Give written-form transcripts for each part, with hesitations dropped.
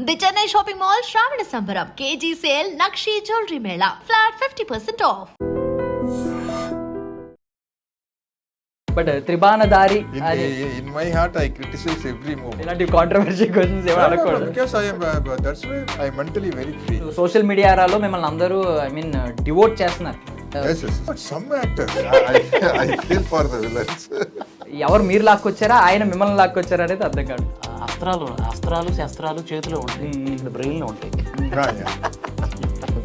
The Chennai shopping mall శ్రావణ సంబరం KG sale nakshi jewellery Mela flat 50% of. But త్రిబాణధారి in my heart I criticize every movement ఇలాంటి controversy questions ఏమో అడగకూడదు. because I am that's why I am mentally very free. Social మీడియాలో మిమ్మల్ని అందరూ devout చేస్తున్నారు. Yes, but some actors I feel for the villains. ఎవరు మీరు లాక్కొచ్చారా ఆయన మిమ్మల్ని లాక్కొచ్చారా అనేది అర్థం కాదు. అస్త్రాలు శస్త్రాలు చేతిలో ఉంటాయి, ఇక్కడ బ్రెయిన్లో ఉంటాయి. Yeah.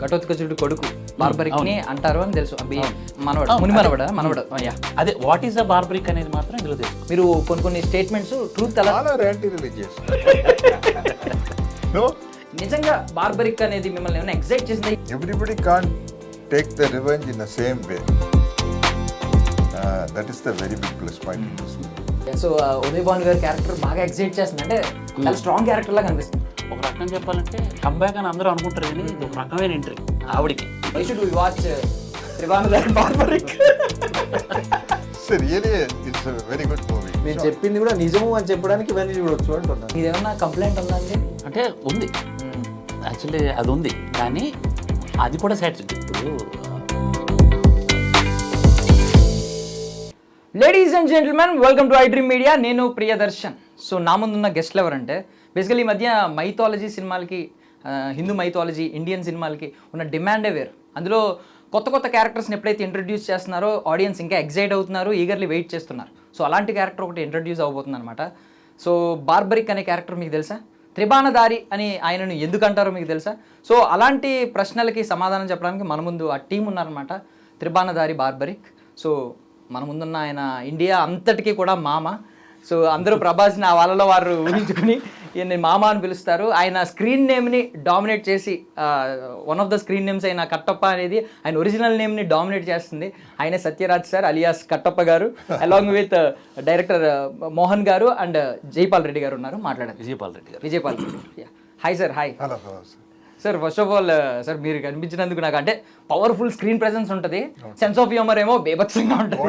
ఘటోత్కచుడు కొడుకు బార్బరిక్ ని అంటారు అని తెలుసు. ముని మనవడ అదే వాట్ ఈస్ ద బార్బరిక్ అనేది మాత్రం ఇందులో తెలుసు. మీరు కొన్ని స్టేట్మెంట్స్ ట్రూత్ అలా All are anti-religious. No, నిజంగా బార్బరిక్ అనేది మిమ్మల్ని ఏమైనా ఎగ్జైట్ చేసింది? everybody can't take the revenge in the same way. That is the very big plus point in this movie. So Uday Bhanu గారి క్యారెక్టర్ బాగా ఎగ్జైట్ చేస్తుంది, అంటే చాలా స్ట్రాంగ్ క్యారెక్టర్ లాగా కనిపిస్తుంది. ఒక రకంగా చెప్పాలంటే కంబ్యాక్ అని అందరూ అనుకుంటారు, కానీ ఇది ఒక రకమైన ఎంట్రీ ఆవిడికి. Why should we watch త్రిబాణధారి Barbarik? So really, it's a very good movie. నేను చెప్పింది కూడా నిజము అని చెప్పడానికి ఇవన్నీ చూడొచ్చు అంటున్నాను. ఇదేమన్నా కంప్లైంట్ ఉందా అండి? అంటే ఉంది, యాక్చువల్లీ అది ఉంది, కానీ అది కూడా సాటిస్ఫై. ఇప్పుడు ladies and gentlemen, welcome to iDream Media. నేను ప్రియదర్శన్. సో నా ముందున్న గెస్ట్లు ఎవరంటే బేసికలీ ఈ మధ్య మైథాలజీ సినిమాలకి, హిందూ మైథాలజీ ఇండియన్ సినిమాలకి ఉన్న డిమాండే వేరు. అందులో కొత్త క్యారెక్టర్స్ని ఎప్పుడైతే ఇంట్రడ్యూస్ చేస్తున్నారో ఆడియన్స్ ఇంకా ఎగ్జైట్ అవుతున్నారు, ఈగర్లీ వెయిట్ చేస్తున్నారు. సో అలాంటి క్యారెక్టర్ ఒకటి ఇంట్రడ్యూస్ అవబోతుంది అనమాట. సో బార్బరిక్ అనే క్యారెక్టర్ మీకు తెలుసా? త్రిబాణధారి అని ఆయనను ఎందుకు అంటారో మీకు తెలుసా? సో అలాంటి ప్రశ్నలకి సమాధానం చెప్పడానికి మన ముందు ఆ టీం ఉన్నారనమాట, త్రిబాణధారి బార్బరిక్. సో మన ముందున్న ఆయన ఇండియా అంతటికీ కూడా మామ. సో అందరూ ప్రభాస్ని ఆ వాళ్ళలో వారు ఊహించుకుని ఈయన్ని మామ అని పిలుస్తారు. ఆయన స్క్రీన్ నేమ్ని డామినేట్ చేసి, one of the screen names అయిన కట్టప్ప అనేది ఆయన ఒరిజినల్ నేమ్ని డామినేట్ చేస్తుంది. ఆయనే సత్యరాజ్ సార్ అలియాస్ కట్టప్ప గారు, అలాంగ్ విత్ డైరెక్టర్ మోహన్ గారు అండ్ జైపాల్ రెడ్డి గారు ఉన్నారు. మాట్లాడారు Vijaypal Reddy. Hi sir. Hi Hello, sir. Sir. First of all sir, మీరు కనిపించినందుకు నాకు అంటే పవర్ఫుల్ స్క్రీన్ ప్రెజెన్స్ ఉంటుంది, సెన్స్ ఆఫ్ హ్యూమర్ ఏమో బేభత్సంగా ఉంటుంది.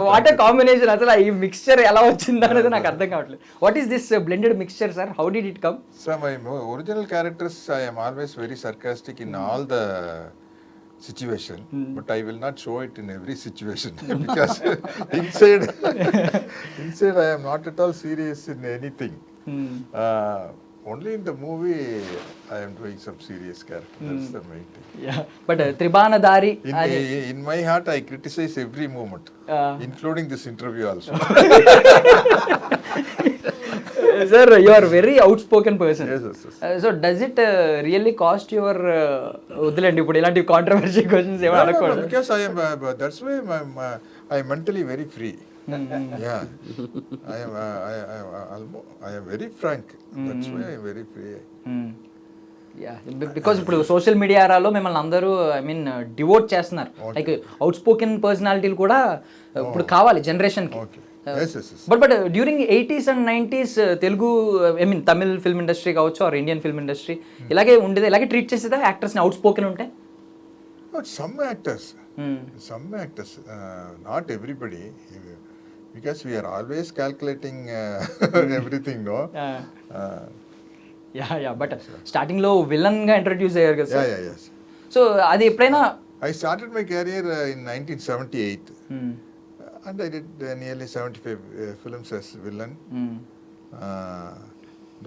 What a combination! అసలు ఈ మిక్స్చర్ ఎలా వచ్చింది అనేది నాకు అర్థం కావట్లేదు. What is this blended mixture sir? How did it come? So my original characters, I am always very sarcastic in all the situation, but I will not show it in every situation because inside I am not at all serious in anything. Only in the movie I am doing some serious character. That's the main thing. But త్రిబాణధారి In my heart I criticize every moment, including this interview also. Sir, you are very out spoken person. Yes, yes, yes. So does it really cost your, వద్దులేండి ఇప్పుడు ఇలాంటి controversy questions ఏమో No, అడగకూడదు. because I am that's why I am mentally very free. Yeah, I am very frank. That's why I am very free. Because ఇప్పుడు social మీడియాలో మిమ్మల్ని అందరూ devout చేస్తున్నారు. లైక్ అవుట్ స్పోకెన్ పర్సనాలిటీలు కూడా ఇప్పుడు కావాలి జనరేషన్కి. Okay. Yes. But during 80s and 90s Telugu Tamil film industry కావచ్చు ఆర్ ఇండియన్ ఫిల్మ్ ఇండస్ట్రీ ఇలాగే ఉండేది, ఇలాగే ట్రీట్ చేసేదా యాక్టర్స్ని అవుట్ స్పోకెన్ ఉంటే? But some actors, not everybody, because we are always calculating everything, no? But starting లో విలన్ గా introduce అయ్యారు కదా సార్. Yes. సో అది ఎప్పుడైనా I started my career in 1978, and I did nearly 75 films as villain.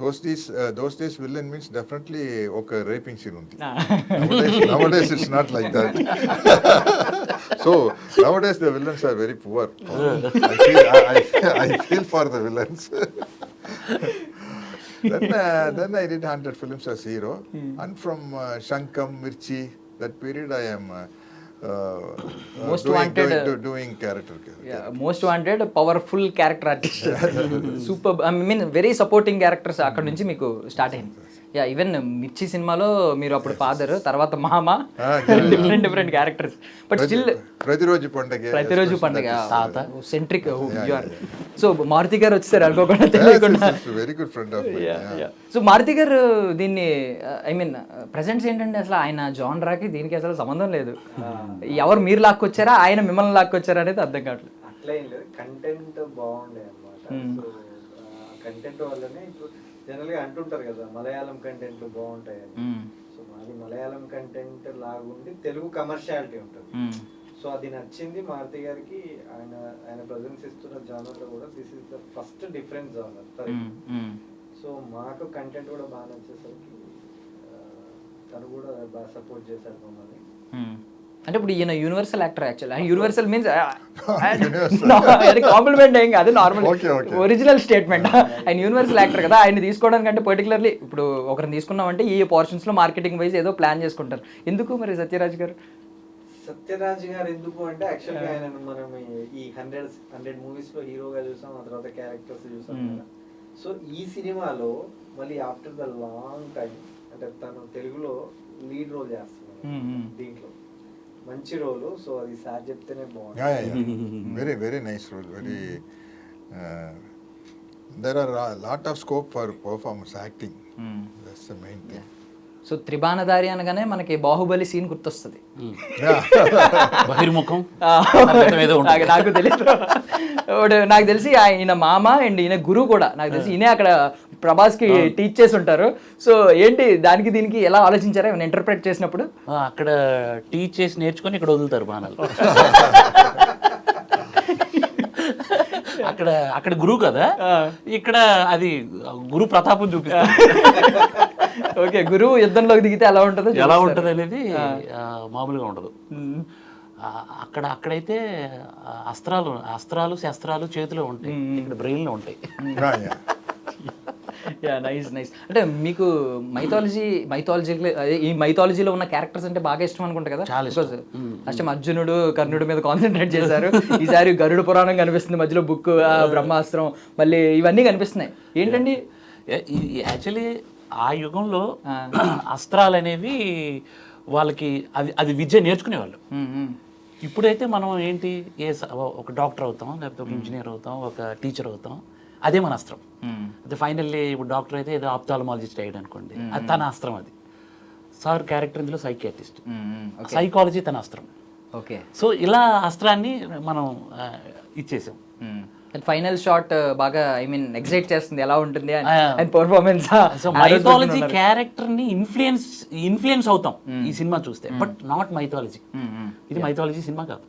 Those days villain means definitely okay raping scene undi. Nowadays it's not like that. So nowadays the villains are very poor. I feel for the villains. Then I did 100 films as hero, and from Shankam, Mirchi, that period I am Most wanted, doing character. Most wanted powerful character artist, super, very supporting characters అక్కడ నుంచి మీకు start అయింది. Even మిర్చి సినిమాలో మీరు అప్పుడు father, తర్వాత మామ, డిఫరెంట్ క్యారెక్టర్స్. బట్ స్టిల్ ప్రతిరోజు పండుగ సెంట్రిక్. సో మారుతి గారు వచ్చేసారు అనుకోకుండా, తెలియకుండా. Very good friend of mine. So Maruthi గారు దీన్ని ప్రెజెంట్స్ ఏంటంటే అసలు ఆయన జానరాకి దీనికి అసలు సంబంధం లేదు. ఎవరు మీరు లాక్కొచ్చారా ఆయన మిమ్మల్ని లాక్కొచ్చారా అనేది అర్థం కావట్లేదు. అట్లా ఏం లేదు, కంటెంట్ బాగుండే అన్నమాట. సో కంటెంట్ వల్లనే ఇప్పుడు జనరల్ గా అంటుంటారు కదా మలయాళం కంటెంట్ బాగుంటాయని. సో మాది మలయాళం కంటెంట్ లాగుండి తెలుగు కమర్షియాలిటీ ఉంటుంది. సో అది నచ్చింది మారుతి గారికి. ఆయన ప్రజెన్స్ ఇస్తున్న జానర్ లో కూడా this is the first difference genre. So మాకు కంటెంట్ కూడా బాగా నచ్చేసరికి తను కూడా బాగా సపోర్ట్ చేశారు మమ్మల్ని. అంటే ఇప్పుడు ఈయన universal actor actual. Universal means compliment ఏం కాదు, నార్మల్ ఒరిజినల్ స్టేట్మెంట్. ఆయన యూనివర్సల్ యాక్టర్ కదా, ఆయన తీసుకోవడానికంటే పర్టికులర్లీ ఇప్పుడు ఒకరిని తీసుకున్నామంటే ఈ పోర్షన్స్ లో మార్కెటింగ్ వైజ్ ఏదో ప్లాన్ చేసుకుంటారు. ఎందుకు మరి సత్యరాజ్ గారు? సత్యరాజ్ గారు ఎందుకు అంటే యాక్చువల్గా ఆయన మనం ఈ 100 మూవీస్ లో హీరోగా చూసాం, ఆ తర్వాత క్యారెక్టర్స్ చూసాం కదా. సో ఈ సినిమాలో మళ్ళీ ఆఫ్టర్ ద లాంగ్ టైం అంటే తను తెలుగులో లీడ్ రోల్ చేస్తున్నాడు దీంట్లో, మంచి రోల్. సో అది సార్ చెప్తేనే బాగుంది. Very very nice role. Very there are lot of scope for performance acting. That's the main thing. So Tribanadhari అనగానే మనకి బాహుబలి సీన్ గుర్తొస్తుంది. బహిర్ముఖం నాకు తెలియదు. నాకు తెలిసి ఈయన మామ అండ్ ఈయన గురువు కూడా నాకు తెలిసి ఈయనే అక్కడ ప్రభాస్ కి టీచ్ చేసి ఉంటారు. సో ఏంటి దానికి దీనికి ఎలా ఆలోచించారా ఏమైనా ఇంటర్ప్రెట్ చేసినప్పుడు? అక్కడ టీచ్ చేసి నేర్చుకొని ఇక్కడ వదులుతారు బాణాలు. అక్కడ గురువు కదా, ఇక్కడ అది గురు ప్రతాపం చూపిస్తారు. ఓకే, గురువు యుద్ధంలోకి దిగితే ఎలా ఉంటుంది అనేది మామూలుగా ఉండదు. అక్కడైతే అస్త్రాలు శస్త్రాలు చేతిలో ఉంటాయి, ఇక్కడ బ్రెయిన్ లో ఉంటాయి. నైస్. అంటే మీకు ఈ మైథాలజీలో ఉన్న క్యారెక్టర్స్ అంటే బాగా ఇష్టం అనుకుంటా కదా? ఫస్ట్ అర్జునుడు కర్ణుడు మీద కాన్సన్ట్రేట్ చేశారు, ఈసారి గరుడ పురాణం కనిపిస్తుంది మధ్యలో, బుక్ బ్రహ్మాస్త్రం, మళ్ళీ ఇవన్నీ కనిపిస్తున్నాయి. ఏంటండి యాక్చువల్లీ ఆ యుగంలో అస్త్రాలు అనేవి వాళ్ళకి అది విద్య నేర్చుకునేవాళ్ళు. ఇప్పుడైతే మనం ఏంటి, ఒక డాక్టర్ అవుతాం, లేకపోతే ఒక ఇంజనీర్ అవుతాం, ఒక టీచర్ అవుతాం, అదే మన అస్త్రం. అదే ఫైనల్లీ ఇప్పుడు డాక్టర్ అయితే ఏదో ఆప్థాలమాలజిస్ట్ అయ్యాడు అనుకోండి, అది తన అస్త్రం. అది సార్ క్యారెక్టర్ ఇందులో సైకియాట్రిస్ట్, సైకాలజీ తన అస్త్రం. ఓకే, సో ఇలా అస్త్రాన్ని మనం ఇచ్చేసాం. ఫైనల్ షాట్ బాగా ఎగ్జైట్ చేస్తుంది, ఎలా ఉంటుంది అండ్ పర్ఫార్మెన్స్. మైథాలజీ క్యారెక్టర్ ని ఇన్ఫ్లుయెన్స్ అవుతాం ఈ సినిమా చూస్తే, బట్ నాట్ మైథాలజీ. ఇది మైథాలజీ సినిమా కాదు.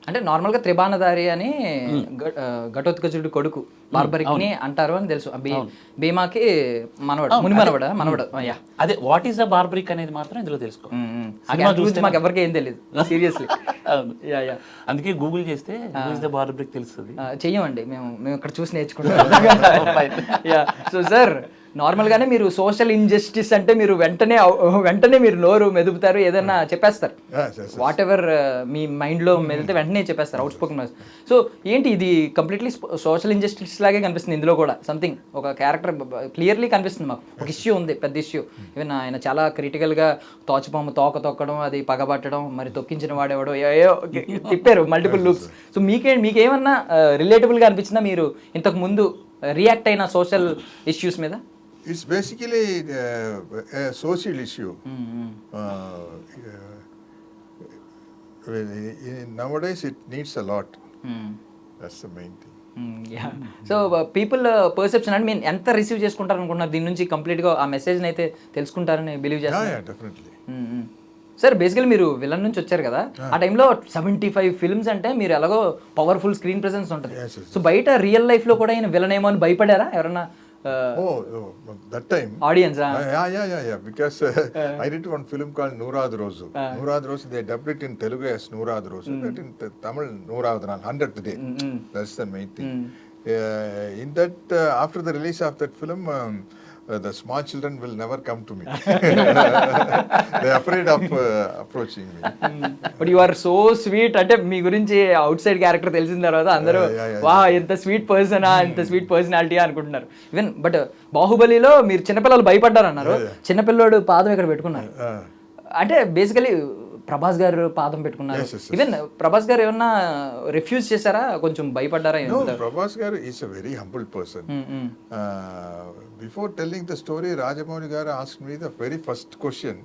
అంటే నార్మల్ గా త్రిబాణధారి అని ఘటోత్కచుడి కొడుకు బార్బరిక్ ని అంటారు అని తెలుసు. భీమాకి మనవడు. అదే వాట్ ఈస్ ద బార్బరిక్ అనేది మాత్రం ఇందులో తెలుసుకో. మాకు ఎవరికి ఏం తెలియదు సీరియస్లీ. అందుకే గూగుల్ చేస్తే బార్బరిక్ తెలుస్తుంది. చెయ్యమండి, మేము ఇక్కడ చూసి నేర్చుకుంటాం. సో సార్, నార్మల్ గానే మీరు సోషల్ ఇంజస్టిస్ అంటే మీరు వెంటనే మీరు నోరు మెదుపుతారు, ఏదైనా చెప్పేస్తారు. వాట్ ఎవర్ మీ మైండ్ లో మెదిలితే వెంటనే చెప్పేస్తారు, అవుట్ స్పోకెన్. సో ఏంటి ఇది కంప్లీట్లీ సోషల్ ఇంజస్టిస్ లాగే కనిపిస్తుంది ఇందులో కూడా. సంథింగ్ ఒక క్యారెక్టర్ క్లియర్లీ కనిపిస్తుంది మాకు. ఒక ఇష్యూ ఉంది, పెద్ద ఇష్యూ. ఈవెన్ ఆయన చాలా క్రిటికల్ గా తోచపాము తోక తొక్కడం, అది పగబట్టడం, మరి తొక్కించిన వాడేవాడు ఏయో తిప్పారు మల్టిపుల్ లూప్స్. సో మీకేమన్నా రిలేటబుల్ గా అనిపించిందా మీరు ఇంతకు ముందు రియాక్ట్ అయిన సోషల్ ఇష్యూస్ మీద? It's basically a social issue. Nowadays it needs a lot. That's the main thing. So people perception అంటే మీరు ఎంత రిసీవ్ చేసుకుంటారు అనుకుంటున్నారు దీని నుంచి? కంప్లీట్గా ఆ మెసేజ్ని అయితే తెలుసుకుంటారని బిలీవ్ చేస్తారు. Definitely. సార్, బేసికలీ మీరు విలన్ నుంచి వచ్చారు కదా, ఆ టైంలో 75 ఫిల్మ్స్ అంటే మీరు ఎలాగో పవర్ఫుల్ స్క్రీన్ ప్రెసెన్స్ ఉంటుంది. సో బయట రియల్ లైఫ్ లో కూడా ఆయన విలన్ ఏమో అని భయపడారా ఎవరన్నా? That time audience yeah because I did one film called Noorad Rosu. Noorad Rosu, they dubbed it in Telugu as Noorad Rosu, but in Tamil Noorad 100th day. That's the main thing. In that after the release of that film, the small children will never come to me. They are afraid of approaching me. But you are so sweet. అంటే మీ గురించి out side character తెలిసిన తర్వాత అందరూ వా ఎంత sweet పర్సనా, ఎంత sweet personality అనుకుంటున్నారు. Even but బాహుబలిలో మీరు చిన్నపిల్లలు భయపడ్డారు అన్నారు, చిన్నపిల్లోడు పాదం ఇక్కడ పెట్టుకున్నారు. అంటే బేసికలీ ప్రభాస్ గారు పాదం పెట్టుకున్నారు. ఈవెన్ ప్రభాస్ గారు ఏమన్నా రిఫ్యూజ్ చేశారా, కొంచెం భయపడ్డారా? ప్రభాస్ గారు is a very humble person. Before telling the story, Rajamouli garu asked me the very first question.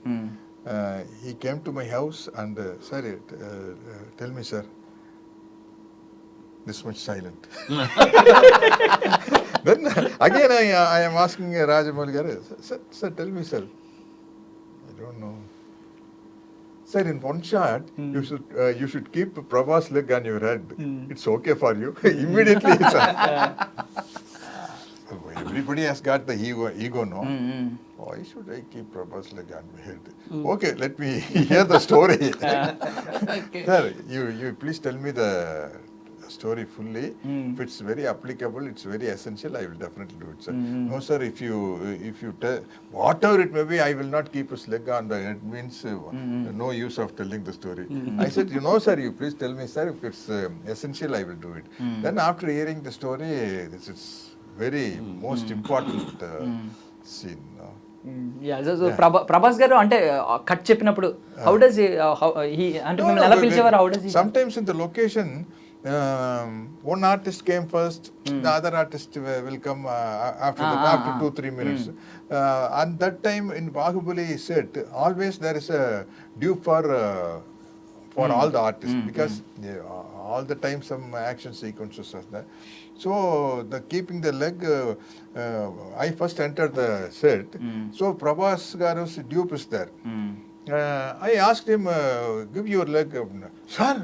He came to my house and sir, tell me sir, this much silent. Then again I am asking Rajamouli garu, sir, tell me, sir. I don't know. Sir, in one shot, you should keep Prabhas leg on your head. It's okay for you. Immediately, sir. Everybody has got the ego, no? Why should I keep Prabhas leg on my head? Okay, let me hear the story. Sir, you please tell me the story fully. If it's very applicable, it's very essential, I will definitely do it, sir. No, sir, if you tell whatever it may be, I will not keep his leg on the head, means no use of telling the story. I said, sir, you please tell me, sir, if it's essential, I will do it. Then after hearing the story, this is very most important scene. No? Prabhas గారు అంటే cut చెప్పినప్పుడు how does he అంటే మిమ్మల్ని ఎలా పిలిచేవారు? How does sometimes in the location, one artist came first, the other artist will come after 2-3 minutes. And that time in Bahubali set, always there is a due for all the artists, because all the time some action sequences are there. So the keeping the leg, I first entered the set. So Prabhas Garu's dupe is there. I asked him, give your leg. Sir,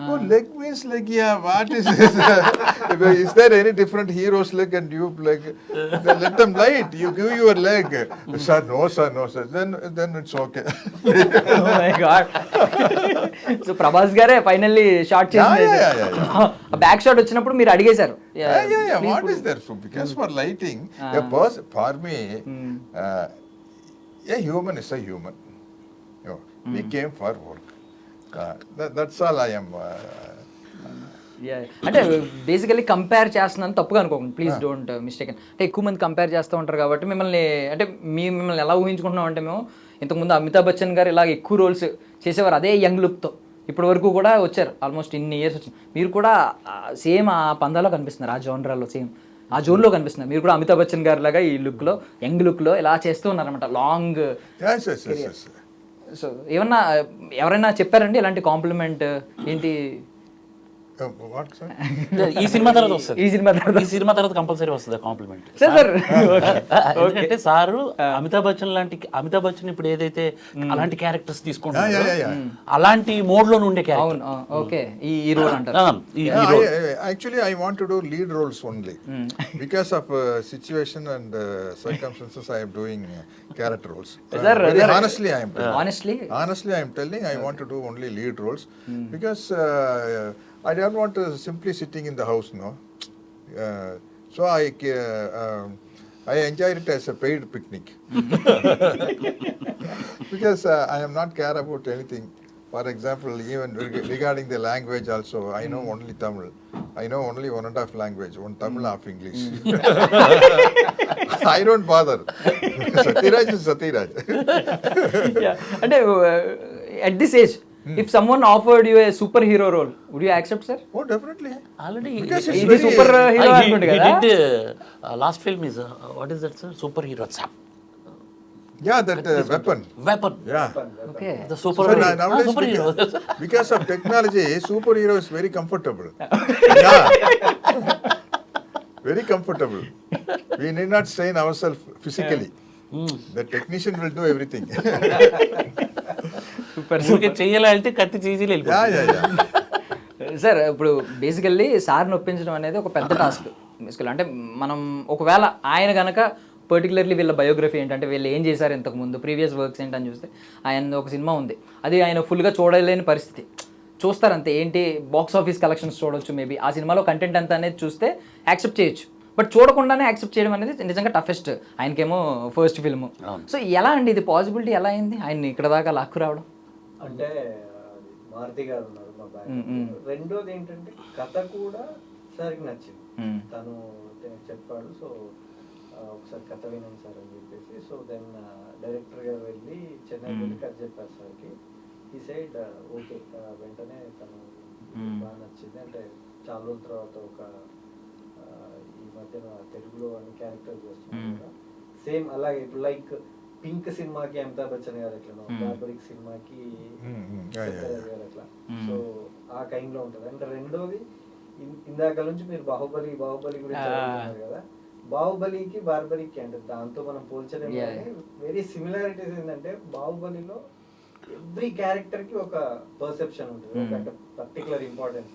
no, leg means leg, yeah. What is this? Is there any different hero's leg and dupe leg? Then let them light. You give your leg. Sir, no, sir. Then it's okay. Oh my God. So Prabhas గారే finally shot చేసి back shot వచ్చినప్పుడు మీరు అడిగేశారు. Yeah. What is there? So because for lighting, a person, for me, a human is a human. We came for work. That's all I am. అంటే basically compare చేస్తున్నాను తప్పుగా అనుకోకండి, please don't mistake. అంటే ఎక్కువ మంది compare చేస్తూ ఉంటారు కాబట్టి మిమ్మల్ని అంటే మిమ్మల్ని ఎలా ఊహించుకుంటున్నాం అంటే మేము ఇంతకుముందు అమితాబ్ బచ్చన్ గారు ఇలాగ ఎక్కువ రోల్స్ చేసేవారు అదే యంగ్ లుక్తో, ఇప్పటి వరకు కూడా వచ్చారు, ఆల్మోస్ట్ ఇన్ని ఇయర్స్ వచ్చింది. మీరు కూడా సేమ్ ఆ పందాలో కనిపిస్తున్నారు, ఆ జోనరాలో సేమ్ ఆ జోన్లో కనిపిస్తున్నారు. మీరు కూడా అమితాబ్ బచ్చన్ గారు లాగా ఈ లుక్లో యంగ్ లుక్లో ఇలా చేస్తూ ఉన్నారనమాట లాంగ్. సో ఏమన్నా ఎవరైనా చెప్పారండి ఇలాంటి కాంప్లిమెంట్ ఏంటి? ఈ సినిమా తర్వాత వస్తుంది, ఈ సినిమా తర్వాత కంపల్సరీ వస్తుంది కాంప్లిమెంట్. ఎందుకంటే సారు అమితాబ్ బచ్చన్ ఇప్పుడు ఏదైతే అలాంటి క్యారెక్టర్స్ తీసుకుంటారు, అలాంటి మోడ్ లో ఉండే క్యారెక్టర్. ఓకే, ఈ రోల్ అంటారు. Actually, I want to do lead roles only. Because of situation and circumstances, I am doing character roles. Honestly, I am telling, I want to do only lead roles. Because I don't want to simply sitting in the house, no. So I enjoyed it as a paid picnic. Because I am not care about anything. For example, even regarding the language also, I know only Tamil. I know only 1.5 language, one Tamil, half English. I don't bother. Satiraj is Satiraj. అంటే at this age, if someone offered you a superhero role, would you accept, sir? Oh, definitely. Already ఇది super hero అనుకుంటా కదా. Last film is what is that, sir? Superhero. Yeah, that weapon. Yeah. Okay. The superhero. So nowadays, superhero. because of technology, superhero is very comfortable. Yeah. Very comfortable. We need not strain ourselves physically. The technician will do everything. చేయాలంటే కత్తి చీజీలు sir ఇప్పుడు basically సార్ని ఒప్పించడం అనేది ఒక పెద్ద task. బేసికల్ అంటే మనం ఒకవేళ ఆయన కనుక పర్టికులర్లీ వీళ్ళ బయోగ్రఫీ ఏంటంటే వీళ్ళు ఏం చేశారు ఇంతకుముందు, ప్రీవియస్ వర్క్స్ ఏంటని చూస్తే ఆయన ఒక సినిమా ఉంది, అది ఆయన ఫుల్గా చూడలేని పరిస్థితి. చూస్తారంతే, ఏంటి బాక్స్ ఆఫీస్ కలెక్షన్స్ చూడొచ్చు, మేబీ ఆ సినిమాలో కంటెంట్ అంతా అనేది చూస్తే యాక్సెప్ట్ చేయొచ్చు. బట్ చూడకుండానే యాక్సెప్ట్ చేయడం అనేది నిజంగా టఫెస్ట్. ఆయనకేమో ఫస్ట్ ఫిల్మ్. సో ఎలా అండి ఇది పాసిబిలిటీ, ఎలా అయింది ఆయన్ని ఇక్కడ దాకా లాక్కు రావడం? అంటే మారుతి గారు ఉన్నారు మా బ్యాక్. రెండోది ఏంటంటే కథ కూడా సార్కి నచ్చింది, తను చెప్పాడు. సో ఒకసారి కథ వినండి సార్ అని చెప్పేసి, సో దెన్ డైరెక్టర్ గారు వెళ్ళి చెన్నై వెళ్ళి కథ చెప్పారు సార్కి. ఈ సైడ్ ఓకే, వెంటనే తను బాగా నచ్చింది. అంటే చాలా రోజుల తర్వాత ఒక ఈ మధ్యన తెలుగులో అని క్యారెక్టర్ చేస్తున్నాను కదా, సేమ్ అలాగే ఇప్పుడు లైక్ పింక్ సినిమాకి అమితాబ్ బచ్చన్ గారు ఎట్లా, బార్బరిక్ సినిమాకి గారు అట్లా. సో ఆ కైండ్ లో ఉంటది. అంటే రెండోది ఇందాక నుంచి మీరు బాహుబలి గురించి అడుగుతున్నారు కదా, బాహుబలికి బార్బరీకి అంటే దాంతో మనం పోల్చలేము. Yeah. కానీ వెరీ సిమిలారిటీస్ ఏంటంటే బాహుబలిలో ఎవ్రీ క్యారెక్టర్ కి ఒక పర్సెప్షన్ ఉంటుంది, ఒక particular importance.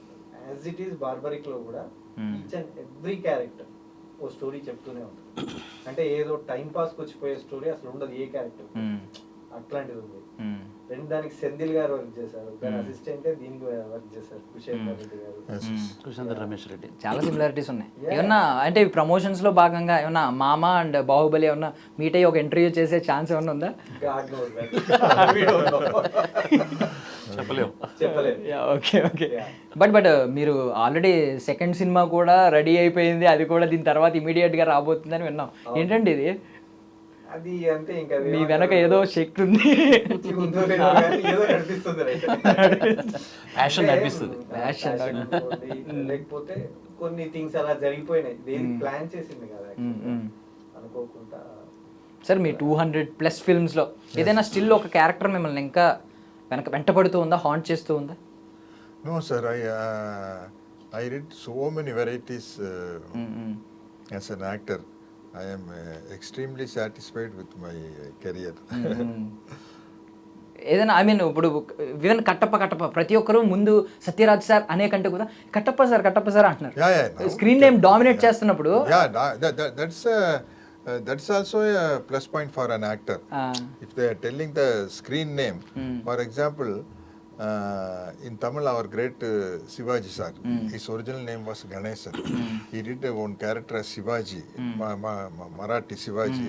As it is Barbarik లో కూడా ఈచ్ అండ్ ఎవ్రీ క్యారెక్టర్ ఓ స్టోరీ చెప్తూనే ఉంటుంది. అంటే ఏదో టైం పాస్ కి వచ్చిపోయే స్టోరీ అసలు ఉండదు ఏ క్యారెక్టర్, అట్లాంటిది ఉంది. రెండు దానికి సెంధిల్ గారు వర్క్ చేశారు, దాని అసిస్టెంట్ దీనికి వర్క్ చేశారు కుశేందర్ రెడ్డి గారు, కుశేందర్ రమేష్ రెడ్డి. చాలా సిమిలారిటీస్ ఉన్నాయి. ఏమన్నా అంటే ప్రమోషన్స్ లో భాగంగా ఏమన్నా మామ అండ్ బాహుబలి ఏమన్నా మీట్ అయ్యి ఒక ఇంటర్వ్యూ చేసే ఛాన్స్ ఏమన్నా ఉందా? God knows that we don't know, చెప్పలేము. Okay okay. బట్ మీరు ఆల్రెడీ సెకండ్ సినిమా కూడా రెడీ అయిపోయింది, అది కూడా దీని తర్వాత ఇమీడియట్ గా రాబోతుందని విన్నాం. ఏంటండి ఇది? అది అంతే, ఇంకా మీ వెనక ఏదో శక్తి ఉంది, ఉందో లేదో కానీ ఏదో నడిపిస్తుంది, ప్యాషన్ నడిపిస్తుంది. లేకపోతే కొన్ని థింగ్స్ అలా జరిగిపోయినాయి, దేని ప్లాన్ చేసింది కదా అనుకోకుండా. సార్ మీ 200+ ఫిల్మ్స్లో ఏదైనా స్టిల్ ఒక క్యారెక్టర్ మిమ్మల్ని ఇంకా వెంటపడుతూ ఉందా, హాంట్ చేస్తూ ఉందా? No, sir. I read so many varieties as an actor. I am extremely satisfied with my career. ఏదైనా ఐ మీన్ ఇప్పుడు ఈవెన్ కట్టప్ప ప్రతి ఒక్కరు ముందు సత్యరాజ్ సార్ అనే కంటే కూడా కట్టప్ప సార్ అంటున్నారు. స్క్రీన్ నేమ్ డామినేట్ చేస్తున్నప్పుడు That's also a plus point for an actor. If they are telling the screen name, for example, in Tamil, our great Shivaji sir, his original name was Ganesan. He did one character as Shivaji, Marathi Shivaji,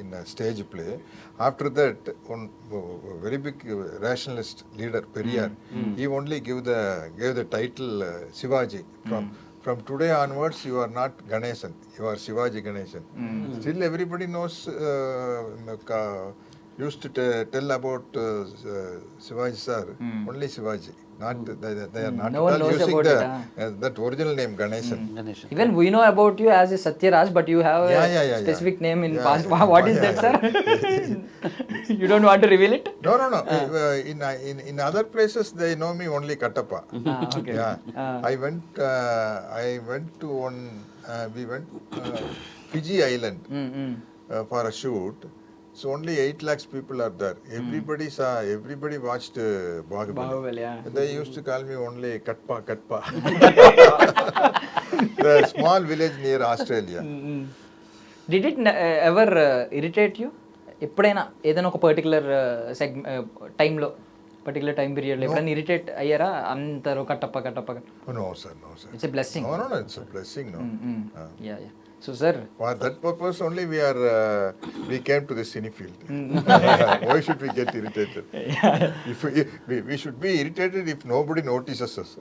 in a stage play. After that, one very big rationalist leader, Periyar, he only gave the title Shivaji. From today onwards, you are not Ganesan, you are Shivaji Ganesan. Still, everybody knows. Used to tell about Shivaji sir, only Shivaji. Not they are not No one knows using about that original name Ganesan. Even we know about you as a Satyaraj, but you have a specific name in past. What is that, sir? You don't want to reveal it? No. In other places they know me only Kattappa. Okay. Yeah. I went to one. We went Fiji Island for a shoot. So only 8 lakhs people are there. Everybody watched Bahubali. They used to call me only Katpa. The small village near Australia. Did it ever irritate you? ఎప్పుడైనా ఏదైనా ఒక particular టైంలో particular time పీరియడ్లో ఎప్పుడైనా irritate అయ్యారా అందరూ Kattappa? No, sir. It's a blessing. No, it's a blessing, no. Yeah. So, sir, for that purpose only we came to the cine field. Why should we get irritated? If we should be irritated if nobody notices us.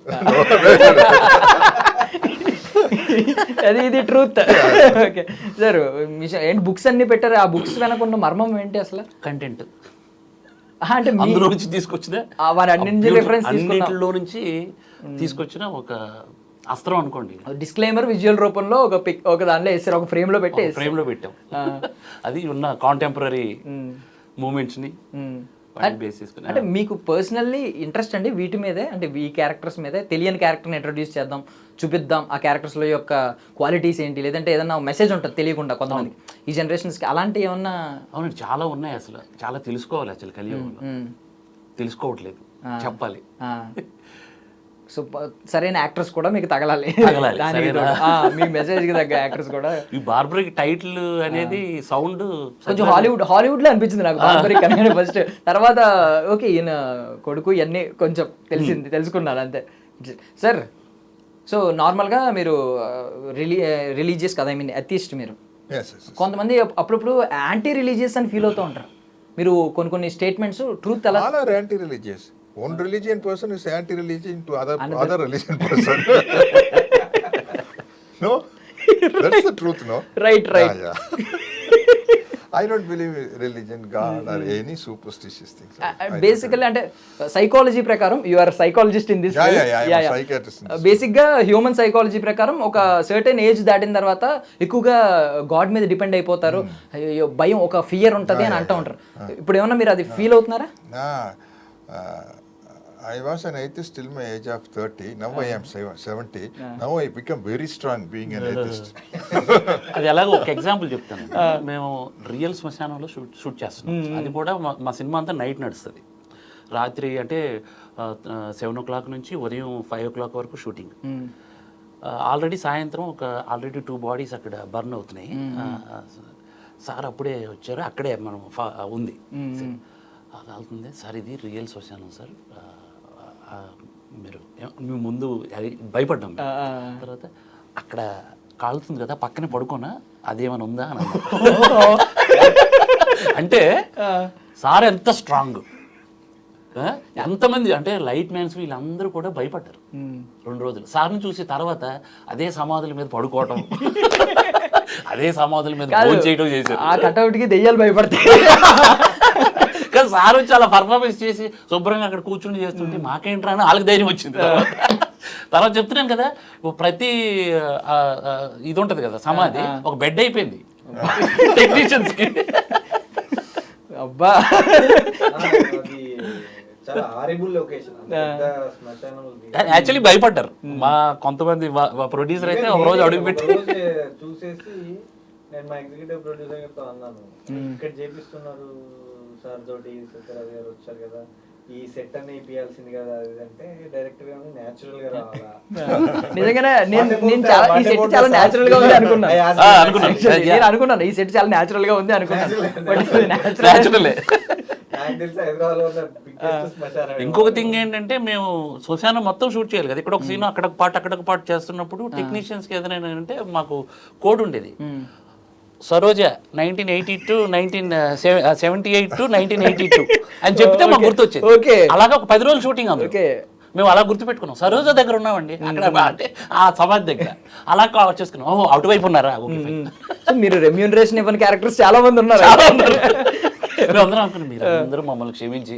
ఇది truth. Okay sir, ఏంటి books అన్ని పెట్టారు, ఆ books వెనకున్న మర్మం ఏంటి అసలు? Content అంటే అందులో నుంచి తీసుకొచ్చిన అన్నింటిలో నుంచి తీసుకొచ్చిన ఒక అస్త్రం అనుకోండి. డిస్క్లైమర్ విజువల్ రూపంలో ఒక దాంట్లో వేస్తారు, ఒక ఫ్రేమ్ లో పెట్టాం. అది ఉన్న కాంటెంపరీ మూమెంట్స్ ని బేస్ చేసుకుని. అంటే మీకు పర్సనల్లీ ఇంట్రెస్ట్ అండి వీటి మీదే, అంటే ఈ క్యారెక్టర్స్ మీదే తెలియని క్యారెక్టర్ని ఇంట్రడ్యూస్ చేద్దాం, చూపిద్దాం ఆ క్యారెక్టర్స్లో యొక్క క్వాలిటీస్ ఏంటి, లేదంటే ఏదన్నా మెసేజ్ ఉంటుంది తెలియకుండా కొంతమందికి ఈ జనరేషన్స్కి, అలాంటివి ఏమన్నా? అవునండి, చాలా ఉన్నాయి. అసలు చాలా తెలుసుకోవాలి. అసలు కలియుగంలో తెలుసుకోవట్లేదు, చెప్పాలి. సో సరైన యాక్టర్స్ కూడా మీకు తగలాలి, మీ మెసేజ్ కి తగ్గ యాక్టర్స్ కూడా. ఈ బార్బరిక్ టైటిల్ అనేది సౌండ్ కొంచెం హాలీవుడ్ లో అనిపించింది నాకు బార్బరిక్ అనేది ఫస్ట్. తర్వాత ఓకే ఈయన కొడుకు ఇవన్నీ కొంచెం తెలుసుకున్నారు అంతే. సార్, సో నార్మల్గా మీరు రిలీజియస్ కదా, ఐ మీన్ అథీస్ట్ మీరు. కొంతమంది అప్పుడప్పుడు యాంటీ రిలీజియస్ అని ఫీల్ అవుతూ ఉంటారు. మీరు కొన్ని స్టేట్మెంట్స్ ట్రూత్ అలా anti religious. One religion person is anti-religion to other religion person. No? That's the truth, no? Right. Yeah. I don't believe in religion, God or any superstitious things. Basically, అంటే psychology ప్రకారం you are psychologist in this. Basic గా human psychology ప్రకారం ఒక certain age దాటిన తర్వాత ఎక్కువగా God మీద depend అయిపోతారు, భయం, ఒక ఫియర్ ఉంటది అని అంటూ ఉంటారు. ఇప్పుడు ఏమన్నా మీరు అది ఫీల్ అవుతున్నారా? I was an atheist till my age of 30. Now I am 70. Now I become very strong being an atheist. అది ఎలాగో ఒక ఎగ్జాంపుల్ చెప్తాను. మేము రియల్ శ్మశానంలో షూట్ చేస్తున్నాం. అది కూడా మా సినిమా అంతా నైట్ నడుస్తుంది. రాత్రి అంటే 7 o'clock నుంచి ఉదయం 5 o'clock వరకు షూటింగ్. ఆల్రెడీ సాయంత్రం ఆల్రెడీ 2 bodies అక్కడ బర్న్ అవుతున్నాయి. సార్ అప్పుడే వచ్చారు, అక్కడే మనం ఉంది అవుతుంది. సార్ ఇది రియల్ శ్మశానం సార్, మీరు ముందు భయపడ్డాం. తర్వాత అక్కడ కాలుతుంది కదా పక్కనే పడుకోనా, అదేమైనా ఉందా అని అంటే సార్ ఎంత స్ట్రాంగ్, ఎంతమంది అంటే లైట్ మ్యాన్స్ వీళ్ళందరూ కూడా భయపడ్డారు 2 రోజులు. సార్ని చూసి తర్వాత అదే సమాధుల మీద పడుకోవటం, అదే సమాధుల మీద భోజనం చేయడం చేశారు. ఆ కటౌట్కి దెయ్యాలు భయపడతాయి. కానీ సార్ వచ్చి అలా పర్ఫార్మెన్స్ చేసి శుభ్రంగా అక్కడ కూర్చుని చేస్తుంటే మాకేంట్రా అని వాళ్ళకి ధైర్యం వచ్చింది. తర్వాత చెప్తున్నాను కదా, ప్రతి ఇది ఉంటుంది కదా సమాధి ఒక బెడ్ అయిపోయింది టెక్నీషియన్స్కి. అబ్బా చాలా హారిబుల్ లొకేషన్. యాక్చువల్లీ భయపడ్డారు మా కొంతమంది ప్రొడ్యూసర్ అయితే ఒక రోజు అడుగు పెట్టి చూసేసి నేను మా ఎగ్జిక్యూటివ్ ప్రొడ్యూసర్ గారితో అన్నాను, ఇక్కడ చేపిస్తున్నారు సార్ తోటి సత్యరాజ్ గారు వచ్చారు కదా, ఈ సెట్ అన్ని ఇప్పియాల్సింది కదా అది అంటే డైరెక్టర్ గా న్యాచురల్ గా రావాలా. నిజంగానే ఈ సెట్ చాలా న్యాచురల్ గా ఉంది అనుకున్నాను. ఈ సెట్ చాలా న్యాచురల్ గా ఉంది అనుకున్నాను. ఇంకొక థింగ్ ఏంటంటే మేము శ్మశానం మొత్తం షూట్ చేయాలి కదా, ఇక్కడ ఒక సీన్ అక్కడ ఒక పార్ట్ చేస్తున్నప్పుడు టెక్నీషియన్స్కి ఏదైనా అంటే మాకు కోడ్ ఉండేది. సరోజ 1982 1978 to 1982 అని చెప్తే మాకు గుర్తొచ్చేది. అలాగా ఒక 10 రోజులు షూటింగ్ అందులో మేము అలా గుర్తుపెట్టుకున్నాం. సరోజ దగ్గర ఉన్నామండి అక్కడ అంటే ఆ సమాధి దగ్గర అలా చేసుకున్నాం. ఓహో అటువైపు ఉన్నారా, మీరు రెమ్యూనరేషన్ ఇవ్వని క్యారెక్టర్స్ చాలా మంది ఉన్నారు. అందరూ అనుకున్నాం మీరు అందరూ మమ్మల్ని క్షమించి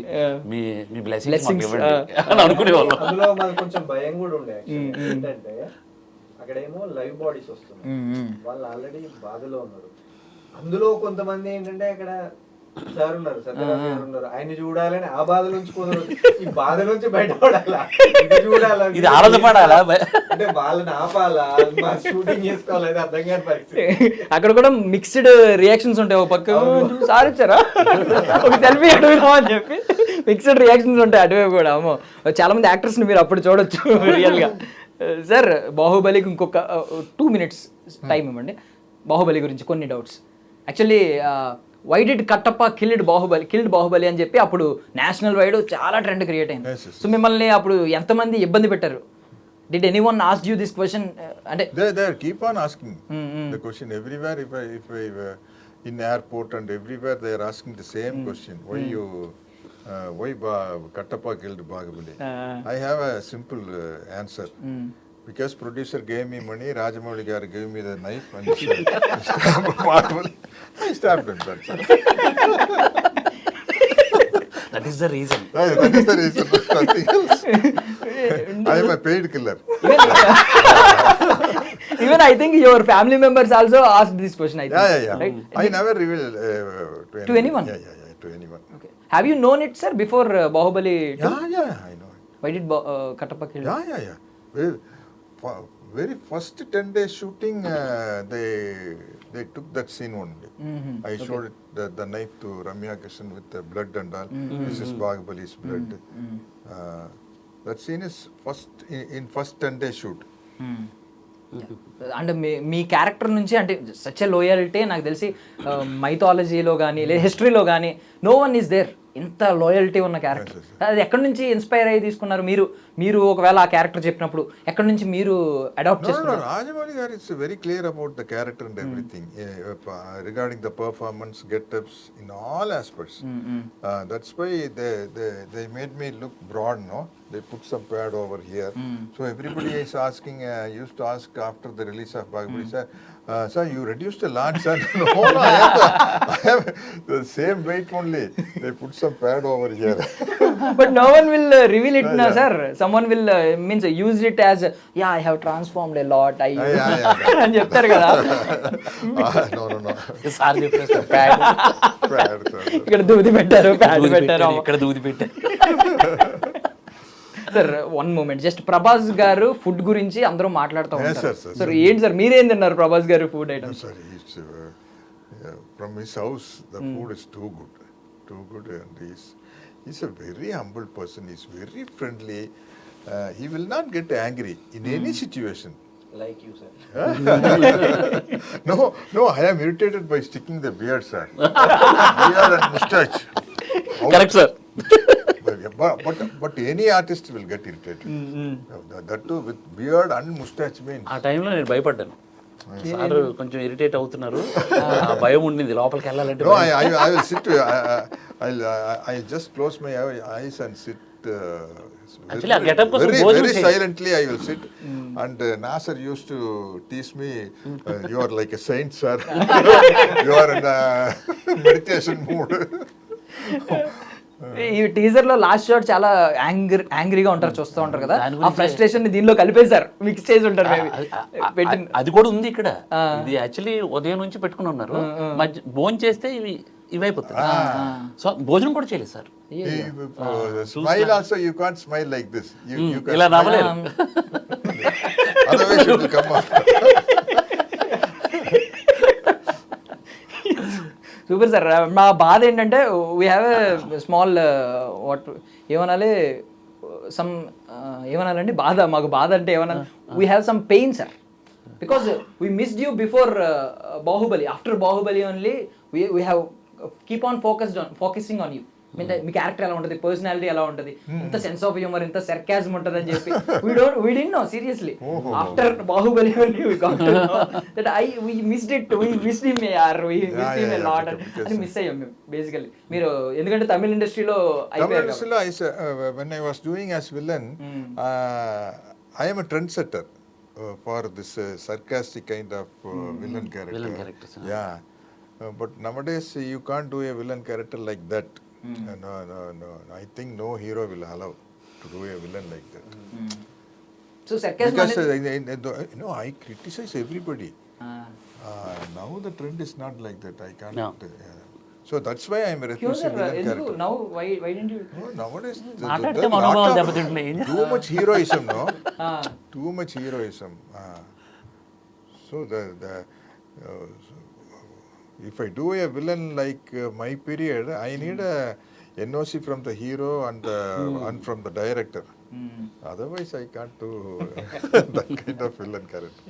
మీ బ్లెస్సింగ్స్ ఇవ్వండి అని అనుకునేవాళ్ళం. అందులో మాకు కొంచెం భయం కూడా ఉండే. ఏంటంటే అక్కడేమో లైవ్ బాడీస్ వస్తున్నాయి, వాళ్ళు ఆల్రెడీ బాధలో ఉన్నారు. అందులో కొంతమంది ఏంటంటే అక్కడ సార్ ఉన్నారు, సత్యరాజ్ గారు ఉన్నారు, ఆయన చూడాలని ఆ బాధ నుంచి ఈ బాధ నుంచి బయటపడాలా, ఇది చూడాలా, ఇది ఆలోచపడాలా అంటే వాళ్ళని ఆపాలా, షూటింగ్ చేసుకోవాలి అర్థం కాని పరిస్థితి. అక్కడ కూడా మిక్స్డ్ రియాక్షన్స్ ఉంటాయి. ఒక పక్క సార్ ఇచ్చారా ఒక సెల్ఫీ అడుగుదాం అని చెప్పి మిక్స్డ్ రియాక్షన్స్ ఉంటాయి అటువైపు కూడా. అమ్మో చాలా మంది యాక్టర్స్ ని మీరు అప్పుడు చూడొచ్చు రియల్ గా. సార్ బాహుబలికి ఇంకొక 2 minutes టైం ఇవ్వండి. బాహుబలి గురించి కొన్ని doubts. Actually why did Kattappa killed Baahubali అని చెప్పి అప్పుడు నేషనల్ వైడ్ చాలా ట్రెండ్ క్రియేట్ అయింది. సో మిమ్మల్ని అప్పుడు ఎంతమంది ఇబ్బంది పెట్టారు? Did anyone ask you this question? అంటే they keep on asking the question everywhere. If I in airport and everywhere they are asking the same question, why Kattappa killed Bahubali? I have a simple answer. Because producer gave me money, Rajamouli garu gave me the knife and I stabbed him. That is the reason. That is the reason. Nothing else. I am a paid killer. Even I think your family members also asked this question. I think. Yeah. Right? I never reveal to anyone. Yeah, to anyone. Okay. Have you known it, sir, before Bahubali? Yeah, I know it. Why did Kattappa kill? Yeah. Very first 10 days shooting, they took that scene only. I showed it, the knife to Ramya Krishnan with the blood and all. This is Bahubali's blood. That scene is first 10 days shoot. అంటే మీ character నుంచి అంటే such a loyalty నాకు తెలిసి మైథాలజీలో కానీ లేదా హిస్టరీలో కానీ no one is there ఇంత లాయల్టీ ఉన్న క్యారెక్టర్. అది ఎక్కడి నుంచి ఇన్స్పైర్ అయ్యి తీసుకున్నారు మీరు ఒకవేళ ఆ క్యారెక్టర్ చెప్పినప్పుడు ఎక్కడి నుంచి మీరు అడాప్ట్ చేసుకున్నారు? Rajamouli garu is very clear about the character and everything regarding the performance, get-ups in all aspects. That's why they made me look broad, no? They put some pad over here. So everybody is asking, used to ask after the release of Bahubali, sir, you reduced the large, sir. No, I have the same weight only. They put some pad over here. But no one will reveal it, no, sir. Someone will means use it as, I have transformed a lot. అని చెప్తారు కదా. No. Sir చెప్పేసి pad ఇక్కడ దూది పెట్టారు, pad పెట్టారు, ఇక్కడ దూది పెట్టారు. Sir one moment, just Prabhas గారు ఫుడ్ గురించి అందరూ మాట్లాడుతూ Yes, ఉంటారు. sir, సార్ ఏంటి సార్ మీరేం తిన్నారు ప్రభాస్ గారు food items? Sorry, it's, from his house, the food is too good, and he's a very humble person. He's very friendly. He will not get angry in any situation. Like you sir. No, I am irritated by sticking the beard, sir. Beard and mustache. Correct sir. But any artist will get irritated. That too with beard and mustache means. ఆ టైంలో నేను భయపడ్డాను. Sir కొంచెం irritate అవుతున్నారు, ఆ భయం ఉండింది లోపలికి వెళ్ళాలంటే. No, I will sit. I'll just close my eyes and sit. Actually, ఆ getup కోసం very భోజనం చేయి. silently I will sit. And Nasser used to tease me, you are like a saint, sir. You are in a meditation mood. ఈ teaser లో last shot చాలా యాంగ్రీగా ఉంటారు, చూస్తూ ఉంటారు కదా, దాని ఆ గురించి- ఫ్రస్ట్రేషన్ ని దీనిలో కలిపేశారు, మిక్స్ చేసి ఉంటారు maybe. అది కూడా ఉంది ఇక్కడ. ఇది యాక్చువల్లీ ఉదయం నుంచి పెట్టుకుని ఉన్నారు, మధ్య భోజనం చేస్తే ఇవైపోతుంది. సో భోజనం కూడా చేయలేదు sir. Smile also, you can't smile like this. You can ఇలా smile. నవ్వలేరు. Otherwise it will come out. Super sir. మా బాధ ఏంటంటే we have a small what ఏమనాలి సమ్ ఏమనాలండి బాధ, మాకు బాధ అంటే ఏమన్నా we have some pain sir, because we missed you before Baahubali. After Baahubali only we have keep on focusing on you. Me character ఎలా ఉంటుంది, పర్సనాలిటీ ఎలా ఉంటుంది, ఇంత సెన్స్ ఆఫ్ హ్యూమర్, ఇంత సర్కాజం ఉంటుంది అని చెప్పి we didn't know seriously. After Bahubali only we got to know that we missed him yaar, we missed him a lot అని మిస్ అయ్యాం మేము బేసికల్లీ. మీరు ఎందుకంటే తమిళ ఇండస్ట్రీలో అయిపోయారు కాబట్టి. Tamil, when I was doing as villain, I am a trendsetter for this sarcastic kind of villain character. Villain characters, Yeah. But nowadays you can't do a villain character like that. No. I think no hero will allow to do a villain like that. So sarcasm Because I criticize everybody. Now the trend is not like that. I can't. No. So that's why I am refusing villain character. Now why didn't you? No, nowadays మాట్లాడితే మనోభావాలు దెబ్బతింటున్నాయి. too much heroism, no? Too much heroism. So if I do a villain like my period, I need a NOC from the hero and from the director. Otherwise, I can't do that kind of villain character.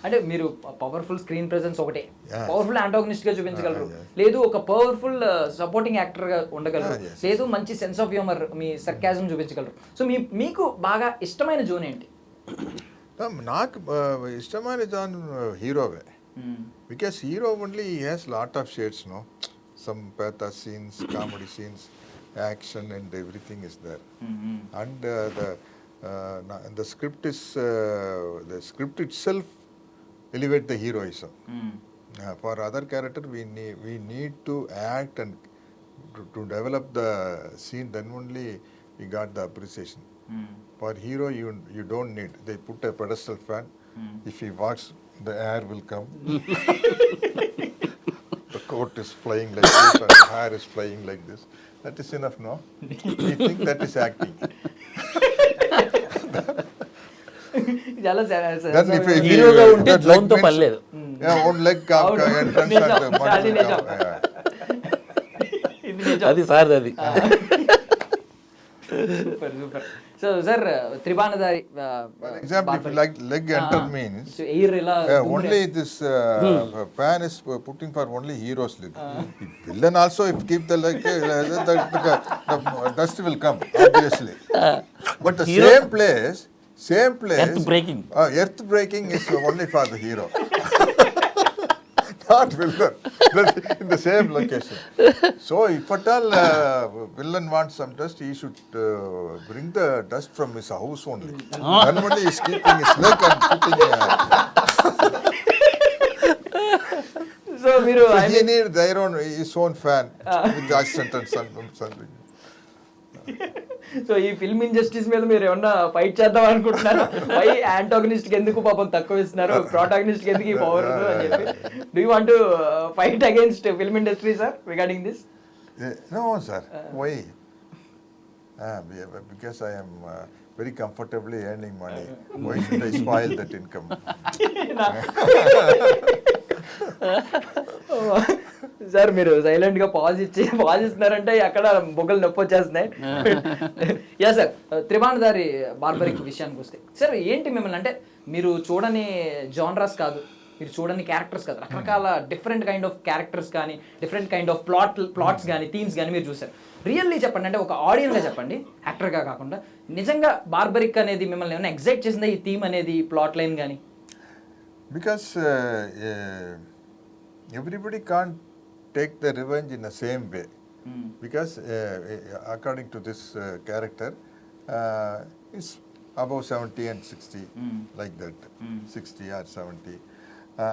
అంటే మీరు powerful screen presence ఒకటే, Yeah. Powerful antagonist గా చూపించగలరు, Yeah. లేదు ఒక powerful supporting actor గా ఉండగలరు, Yes. లేదు మంచి సెన్స్ ఆఫ్ హ్యూమర్, మీ సర్కాజం చూపించగలరు. సో మీకు బాగా ఇష్టమైన జోన్ ఏంటి? నాకు ఇష్టమైన జాన్ హీరోవే. Because hero only he has lot of shades, no? Some pathos scenes, comedy scenes, action and everything is there. And the script is the script itself elevate the heroism. For other character we need to act and to develop the scene, then only we got the appreciation. For hero you don't need. They put a pedestal fan. If he walks, the air will come. The coat is flying like this and the hair is flying like this. That is enough, no? We think that is acting. చాలా Then if హీరోగా ఉంటే that leg జోన్తో means- పని లేదు. Yeah, one leg entrance నిజం. and one అది will నిజం. come. Yeah. అది sir అది. Super super. So sir త్రిబాణధారి For example, if leg enter means air ఇలా only this fan is putting for only hero's leg. If villain also if keep the leg, the dust will come obviously. But the Hero- same place. Earth breaking. Earth breaking is only for the hero. Not villain. That's in the same location. So if at all villain wants some dust, he should bring the dust from his house only. Then only he is keeping his leg and putting. So మీరు So he need his own fan with the accent and something. So ఈ film industries మీద మీరు ఏమన్నా fight చేద్దాం అనుకుంటున్నారు? Why antagonist కి ఎందుకు పాపం తక్కువ ఇస్తున్నారు, ప్రోటాగనిస్ట్ కి ఎందుకు ఈ పవర్ అని చెప్పి do you want to fight against film industry sir regarding this? No, sir. Why? Because I am very comfortably earning money. Why should I spoil that income? Sir మీరు సైలెంట్ గా pause ఇస్తున్నారంటే అక్కడ బొగ్గలు నొప్పి వచ్చేస్తున్నాయి. Yeah sir, త్రిబాణధారి barbaric విషయానికి వస్తే sir ఏంటి మిమ్మల్ని అంటే మీరు చూడని జానరాస్ కాదు, మీరు చూడని క్యారెక్టర్స్ కాదు, రకరకాల డిఫరెంట్ కైండ్ ఆఫ్ క్యారెక్టర్స్ కానీ డిఫరెంట్ కైండ్ ఆఫ్ ప్లాట్స్ కానీ థీమ్స్ కానీ మీరు చూసారు. రియల్లీ చెప్పండి, అంటే ఒక ఆడియన్గా చెప్పండి, యాక్టర్గా కాకుండా నిజంగా బార్బరిక్ అనేది మిమ్మల్ని ఏమైనా ఎగ్జైట్ చేసిందా, ఈ థీమ్ అనేది, ప్లాట్ లైన్ కానీ? Because everybody can't take the revenge in the same way. Because according to this character, it's above 70 and 60, like that, 60 or 70.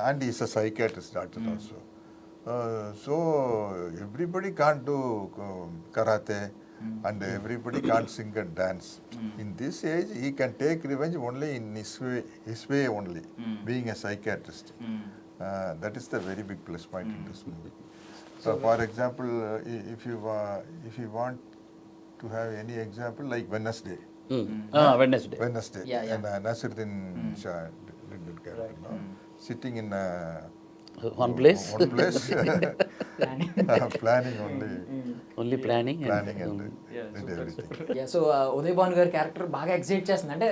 And he's a psychiatrist doctor also. So everybody can't do karate and everybody can't sing and dance. In this age, he can take revenge only in his way only, being a psychiatrist. That is the very big plus point in this movie. So, for example, if you want to have any example, like Wednesday. Wednesday And Nasiruddin Shah did that character, no? Sitting in One place. planning only. Only planning And did everything. So Uday Bhanu గారి character బాగా excite చేస్తుంది. అంటే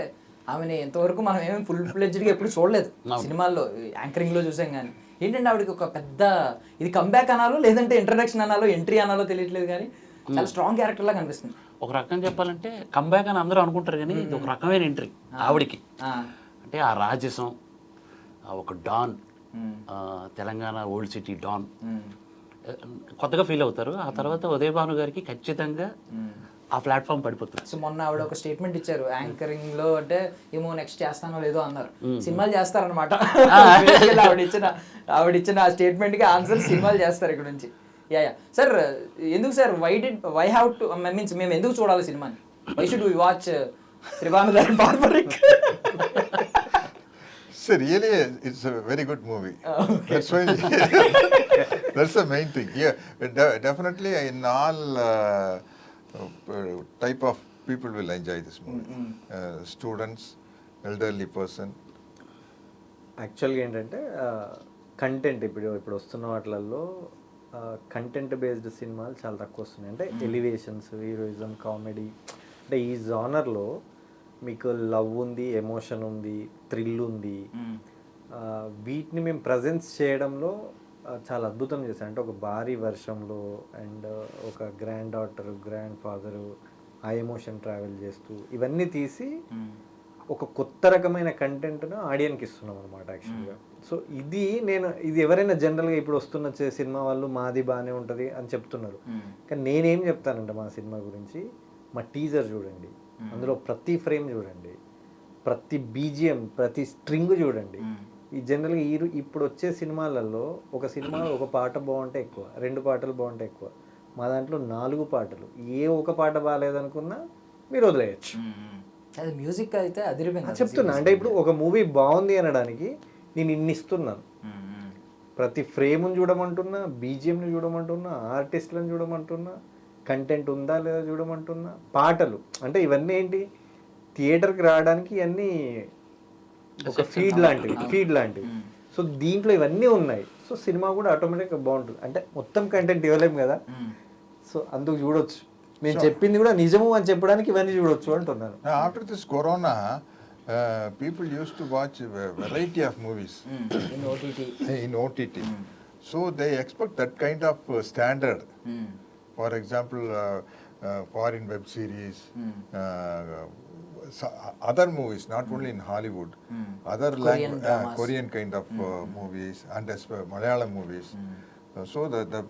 ఆమెని ఎంతవరకు మనం ఏమి full ఫ్లెడ్జ్డ్గా ఎప్పుడు చూడలేదు సినిమాల్లో, యాంకరింగ్లో చూసాం. కానీ ఏంటంటే ఆవిడకి ఒక పెద్ద ఇది కంబ్యాక్ అనాలో లేదంటే ఇంట్రడక్షన్ అనాలో ఎంట్రీ అనాలో తెలియట్లేదు, కానీ చాలా స్ట్రాంగ్ క్యారెక్టర్ లా కనిపిస్తుంది. ఒక రకంగా చెప్పాలంటే కంబ్యాక్ అని అందరూ అనుకుంటారు, కానీ ఇది ఒక రకమైన ఎంట్రీ ఆవిడికి. అంటే ఆ రాజసం, ఒక don, Telangana old city don కొత్తగా ఫీల్ అవుతారు. ఆ తర్వాత ఉదయ్ భాను గారికి ఖచ్చితంగా ఆ ప్లాట్ఫామ్ పడిపోతుంది. సో మొన్న ఆవిడ ఒక స్టేట్మెంట్ ఇచ్చారు, యాంకరింగ్ లో అంటే ఏమో నెక్స్ట్ చేస్తానో లేదో అన్నారు. సినిమాలు చేస్తారనమాట. ఆవిడ ఇచ్చిన ఆ స్టేట్మెంట్ కి ఆన్సర్ సినిమాలు చేస్తారు ఇక్కడ నుంచి. యా సార్, ఎందుకు sir why have to means మేము ఎందుకు చూడాలి సినిమాని? Why should we watch Tribanadhari Barbarik? So really, it's a very good movie. That's why that's the main thing. Yeah, definitely in all type of people will enjoy this movie. Students, elderly person. యాక్చువల్గా ఏంటంటే content ఇప్పుడు వస్తున్న వాటిలలో content based సినిమాలు చాలా తక్కువ వస్తున్నాయి. అంటే ఎలివేషన్స్, హీరోయిజం, కామెడీ, అంటే ఈ జానర్లో మీకు లవ్ ఉంది, ఎమోషన్ ఉంది, థ్రిల్ ఉంది. వీటిని మేము ప్రజెన్స్ చేయడంలో చాలా అద్భుతం చేశాం. అంటే ఒక భారీ వర్షంలో అండ్ ఒక గ్రాండ్ డాటర్, గ్రాండ్ ఫాదరు ఆ ఎమోషన్ ట్రావెల్ చేస్తూ ఇవన్నీ తీసి ఒక కొత్త రకమైన కంటెంట్ను ఆడియన్కి ఇస్తున్నాం అనమాట యాక్చువల్గా. సో ఇది ఎవరైనా జనరల్గా ఇప్పుడు వస్తున్న సినిమా వాళ్ళు మాది బాగానే ఉంటుంది అని చెప్తున్నారు. కానీ నేనేం చెప్తానంటే మా సినిమా గురించి, మా టీజర్ చూడండి, అందులో ప్రతి ఫ్రేమ్ చూడండి, ప్రతి బీజిఎం, ప్రతి స్ట్రింగ్ చూడండి. ఈ జనరల్గా ఇప్పుడు వచ్చే సినిమాలలో ఒక సినిమా ఒక పాట బాగుంటే ఎక్కువ, 2 పాటలు బాగుంటే ఎక్కువ. మా దాంట్లో 4 పాటలు, ఏ ఒక పాట బాగాలేదనుకున్నా మీరు వదిలేయచ్చు. అది మ్యూజిక్ అయితే అదిరిపోయింది చెప్తున్నా. అంటే ఇప్పుడు ఒక మూవీ బాగుంది అనడానికి నేను ఇన్ని ఇస్తున్నాను. ప్రతి ఫ్రేమ్ని చూడమంటున్నా, బీజిఎంని చూడమంటున్నా, ఆర్టిస్ట్లను చూడమంటున్నా, కంటెంట్ ఉందా లేదా చూడమంటున్నా, పాటలు. అంటే ఇవన్నీ ఏంటి, థియేటర్కి రావడానికి ఇవన్నీ ఒక ఫీడ్ లాంటివి. సో దీంట్లో ఇవన్నీ ఉన్నాయి. సో సినిమా కూడా ఆటోమేటిక్గా బాగుంటుంది. అంటే మొత్తం కంటెంట్ ఇవ్వలేము కదా, సో అందుకు చూడొచ్చు. నేను చెప్పింది కూడా నిజము అని చెప్పడానికి ఇవన్నీ చూడొచ్చు అంటున్నాను. After this corona, people used to watch a variety of movies in OTT. So they expect that kind of standard. For example, foreign web series, other movies, not only in Hollywood, other Korean kind of movies, and as Malayalam movies. So the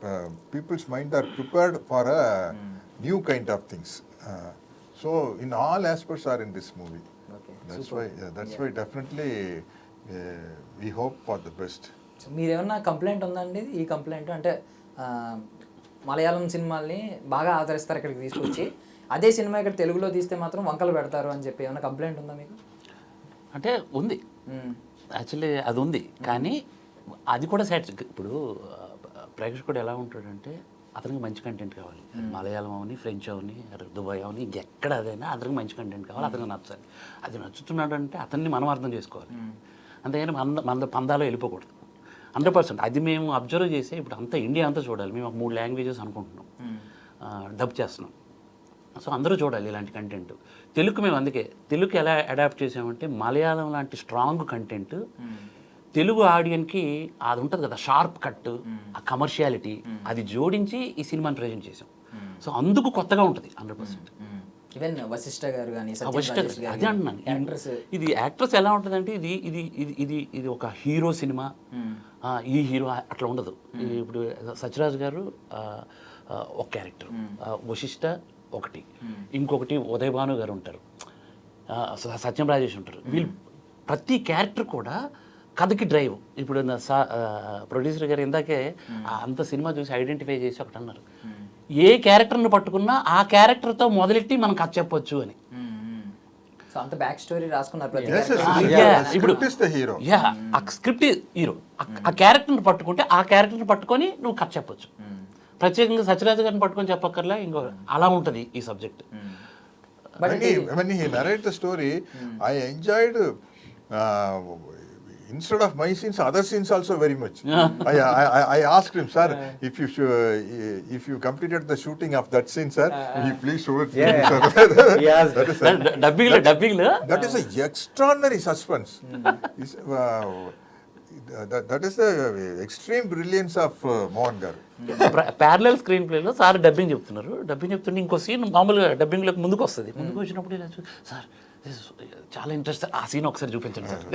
people's mind are prepared for a new kind of things. So in all aspects are in this movie. That's why definitely we hope for the best. మీరేమన్నా complaint ఉందండి? ఈ complaint అంటే మలయాళం సినిమాల్ని బాగా ఆదరిస్తారు ఇక్కడికి తీసుకొచ్చి, అదే సినిమా ఇక్కడ తెలుగులో తీస్తే మాత్రం వంకలు పెడతారు అని చెప్పి ఏమైనా కంప్లైంట్ ఉందా మీకు? అంటే ఉంది, యాక్చువల్లీ అది ఉంది. కానీ అది కూడా ఇప్పుడు ప్రేక్షకుడు ఎలా ఉంటాడంటే అతనికి మంచి కంటెంట్ కావాలి. మలయాళం అవని, ఫ్రెంచ్ అవని, దుబాయ్ అవని, ఇంకెక్కడ అదైనా అతనికి మంచి కంటెంట్ కావాలి, అతనికి నచ్చాలి. అది నచ్చుతున్నాడు అంటే అతన్ని మనం అర్థం చేసుకోవాలి. అంతేగాని మన పందాలో వెళ్ళిపోకూడదు. 100%. అది మేము అబ్జర్వ్ చేసి ఇప్పుడు అంతా ఇండియా అంతా చూడాలి. మేము ఒక 3 లాంగ్వేజెస్ అనుకుంటున్నాం, డబ్ చేస్తున్నాం. సో అందరూ చూడాలి ఇలాంటి కంటెంట్. తెలుగు మేము అందుకే తెలుగుకి ఎలా అడాప్ట్ చేసామంటే మలయాళం లాంటి స్ట్రాంగ్ కంటెంట్ తెలుగు ఆడియన్కి అది ఉంటుంది కదా, షార్ప్ కట్, ఆ కమర్షియాలిటీ, అది జోడించి ఈ సినిమాని ప్రజెంట్ చేసాం. సో అందుకు కొత్తగా ఉంటుంది 100%. ఈవెన్ వశిష్ఠ గారు కానీ అదే అంటున్నాను. ఇది యాక్ట్రెస్ ఎలా ఉంటుందంటే ఇది ఇది ఇది ఇది ఇది ఒక హీరో సినిమా, ఈ హీరో అట్లా ఉండదు. ఇప్పుడు సత్యరాజ్ గారు ఒక క్యారెక్టర్, వశిష్ఠ ఒకటి, ఇంకొకటి ఉదయ్ భాను గారు ఉంటారు, సత్యం రాజేష్ ఉంటారు. వీళ్ళు ప్రతి క్యారెక్టర్ కూడా కథకి డ్రైవ్. ఇప్పుడు ప్రొడ్యూసర్ గారు ఇందాకే అంత సినిమా చూసి ఐడెంటిఫై చేసి ఒకటి అన్నారు, ఏ క్యారెక్టర్ని పట్టుకున్నా ఆ క్యారెక్టర్తో మొదలెట్టి మనం కథ చెప్పొచ్చు అని. సో అంత బ్యాక్ స్టోరీ రాసుకున్నారు. ఇప్పుడు ఆ స్క్రిప్ట్ హీరో, ఆ క్యారెక్టర్ని పట్టుకుంటే ఆ క్యారెక్టర్ని పట్టుకొని నువ్వు కథ చెప్పొచ్చు. ప్రత్యేకంగా సత్యరాజ్ గారిని పట్టుకొని చెప్పక్కర్లే, ఇంకో అలా ఉంటుంది ఈ subject. When he narrated the story, I enjoyed instead of my scenes, other scenes also very much. I asked him, sir, if you completed the shooting of that scene, sir, you please show it to me, sir. That is a extraordinary suspense. That is the extreme brilliance of Mohan garu. Parallel screen ప్లేలో sir dubbing చెప్తున్నారు. Dubbing చెప్తుంటే ఇంకో scene మామూలుగా డబ్బింగ్లోకి ముందుకు వస్తుంది. ముందుకు వచ్చినప్పుడు ఇలా సార్ చాలా ఇంట్రెస్ట్, ఆ సీన్ ఒకసారి చూపించండి సార్,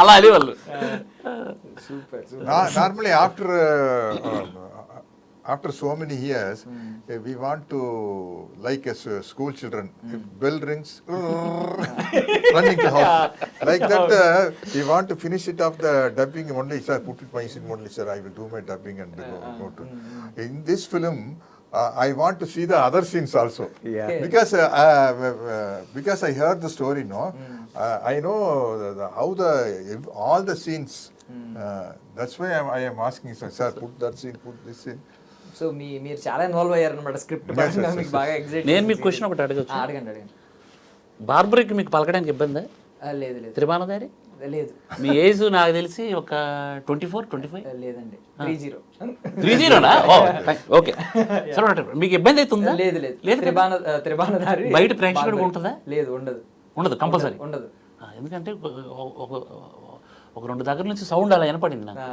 అలా అనేవాళ్ళు. Normally after so many years, we want to, like as school children, if bell rings, running to house. Like that, we want to finish it off the dubbing only. Sir, put it my scene only, sir. I will do my dubbing and go to. In this film, I want to see the other scenes also. Because I heard the story, no? I know how all the scenes. That's why I am asking, sir, put that scene, put this scene. So మీరు చాలా involve అయ్యారు అనమాట script పరంగా. మీకు బాగా excite. నేను మీకు question ఒకటి అడగచ్చు. అడగండి. బార్బరీకి మీకు పలకడానికి ఇబ్బందా? లేదు లేదు. త్రిబాణధారి లేదు. మీ ఏజ్ నాకు తెలిసి ఒక 24-25. లేదండి, 30. 30నా? ఓకే సరే. మీకు ఇబ్బంది అవుతుందా? లేదు లేదు లేదు. త్రిబాణధారి బయట ప్రేక్షకుడికి ఉంటుందా? లేదు, ఉండదు. ఉండదు, కంపల్సరీ ఉండదు. ఎందుకంటే ఒక 2 దగ్గర నుంచి సౌండ్ అలా వినపడింది నాకు.